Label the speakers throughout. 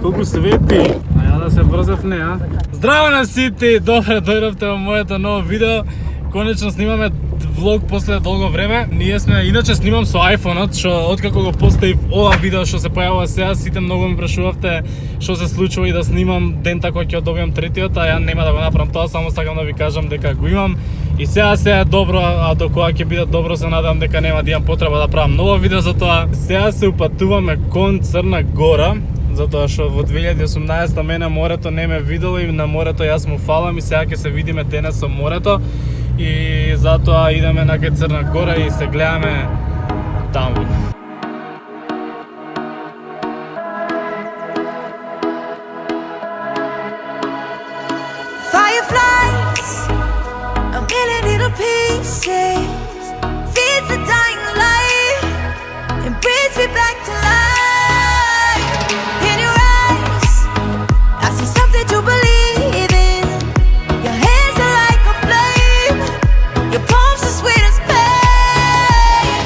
Speaker 1: Колку свети! А ја да се врзев неа. Здраво на сите! Добре дојдовте во моето ново видео. Конечно снимаме влог после долго време. Ние сме, иначе снимам со iPhone-от, што откако го поставив ова видео што се појавува сега, сите многу ме прашувавте што се случува и да снимам дента кој ќе добиам третиот, а ја нема да го направам тоа, само сакам да ви кажам дека го имам. И сега е добро, а до кога ќе биде добро се надам дека нема да имам потреба да правам ново видео за тоа. Сега се упатуваме кон Црна Гора, затоа што во 2018 мене морето не ме видело и на морето јас му фалам и сега ќе се видиме денес со морето. И затоа идеме на кај Црна Гора и се гледаме таму.
Speaker 2: Fireflies, a million little pieces, feeds the dying light and brings me back to life. In your eyes, I see something to believe in. Your hands are like a flame, your palms are sweet as pain.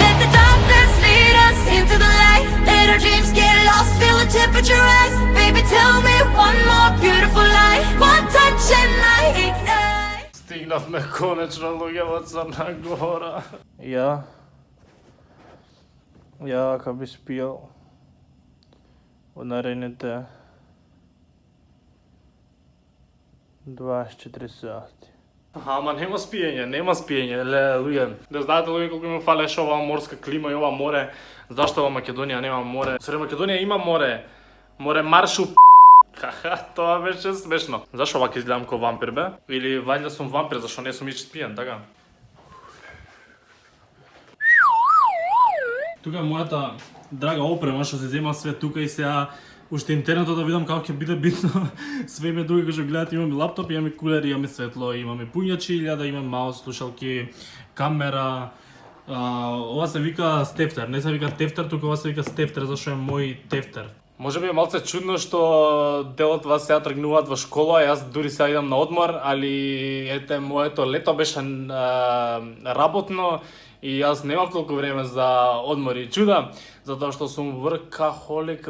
Speaker 2: Let the darkness lead us into the light. Let our dreams get lost, feel the temperature rise. Baby, tell me one more beautiful lie. One touch and I ignite.
Speaker 1: Стигнавме конечно луѓе во Црна Гора. Ја ка би спијал во наредните 24 сати. Ама нема спиење, луѓе. Да знаете луѓе колку ми фалеше оваа морска клима и ова море. Зашто во Македонија нема море? Сре Македонија има море. Море маршу Хаха, тоа беше смешно. Зашо вака изгледам ко вампир бе? Или вајда сум вампир, зашо не сум ич спиен, така? Тука е мојата драга опрема што се зема све тука и сега уште интернетот да видам како ќе биде битно. Све ме дури кога гледат, имаме лаптоп, имаме кулер, имаме светло, имаме пуњачи, илјада, имаме маус, слушалки, камера. Ова се вика стефтер, не се вика тефтер, тука ова се вика стефтер, зашо е мој тефтер. Може би е малце чудно што дел од вас сега тргнуваат во школа, јас дури сега идам на одмор, али ете моето лето беше работно и јас немав толку време за одмор и чуда, затоа што сум workaholic.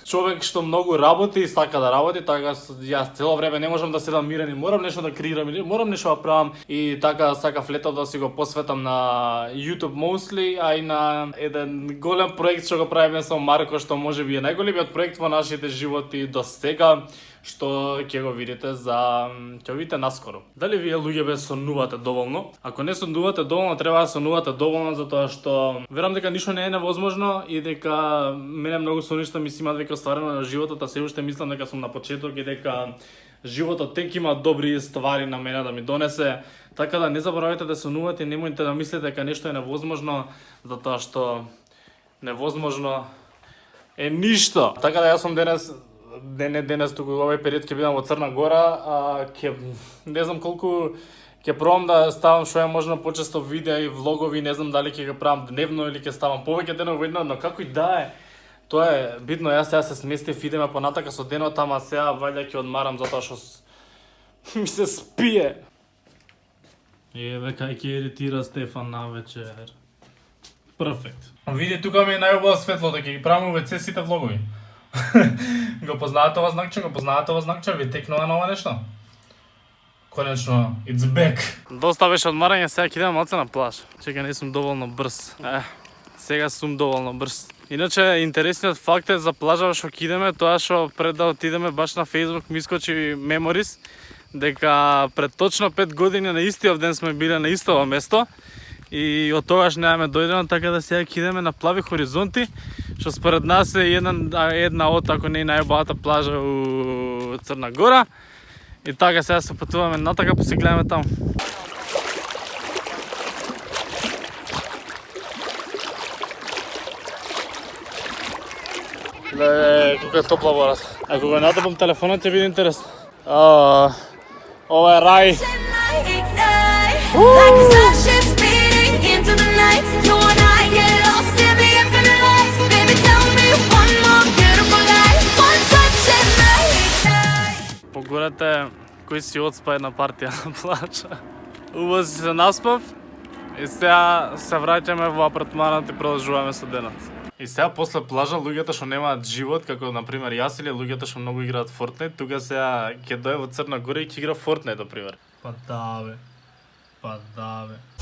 Speaker 1: Човек што многу работи и сака да работи, така јас цело време не можам да седам мирен и морам нешто да креирам или морам нешто да правам и така сакав лето да си го посветам на YouTube mostly, а и на еден голем проект што го правиме со Марко, што можеби е најголемиот проект во нашите животи до сега, што ќе го видите наскоро. Дали вие луѓе бе сонувате доволно? Ако не сонувате доволно, треба да сонувате доволно, затоа што верам дека ништо не е невозможно и дека мене многу соништа ми се имаат веќе остварено на животот, а се уште мислам дека сум на почеток и дека животот тек има добри ствари на мене да ми донесе. Така да не заборавајте да сонувате, немојте да мислите дека нешто е невозможно, затоа што невозможно е ништо. Така да јас сум денес туку овој период ќе бидам во Црна Гора, не знам колку ќе пробам да ставам што е можно почесто видеа и влогови, не знам дали ќе го правам дневно или ќе ставам повеќе денови во едно, но како и да е, тоа е битно. Јас сега се сместив, идеме понатака со денот, ама сега вајде ќе одмарам затоа што ми се спие. Еве кај ќе еритира Стефан на вечер. Перфект. Види, тука ми е најубаво светлото, ќе ги правам УВЦ сите влогови. Го познаете ова знакче? Ви текнува нова нешто? Конечно, it's back. Доста беше одмарање, сега ќе идам малце на плаж. Чека, не сум доволно брз. Сега сум доволно брз. Иначе, интересниот факт е за плажава што ќе идеме, тоа што пред да отидеме баш на Facebook ми искочи меморис, дека пред точно 5 години на истиот ден сме биле на истово место. И од тогаш немаме дојдено, така да сега ќе идеме на Плави хоризонти, што според нас е една од, ако не е најубавата плажа у Црна Гора. И така сега се патуваме натака, па се гледаме таму. Колко е топла водата. Ако го натапам телефонот ќе биде интересно. Ова е рај. Погорете кој си одспа една партија на плача. Убаво си се наспав И сега се враќаме во апартманот и продолжуваме со денот. И сега после плажа луѓето што немаат живот, како на пример јас или луѓето што многу играат Fortnite, тука сега ќе дое во Црна Гора и ќе игра Fortnite, на пример. Па да бе.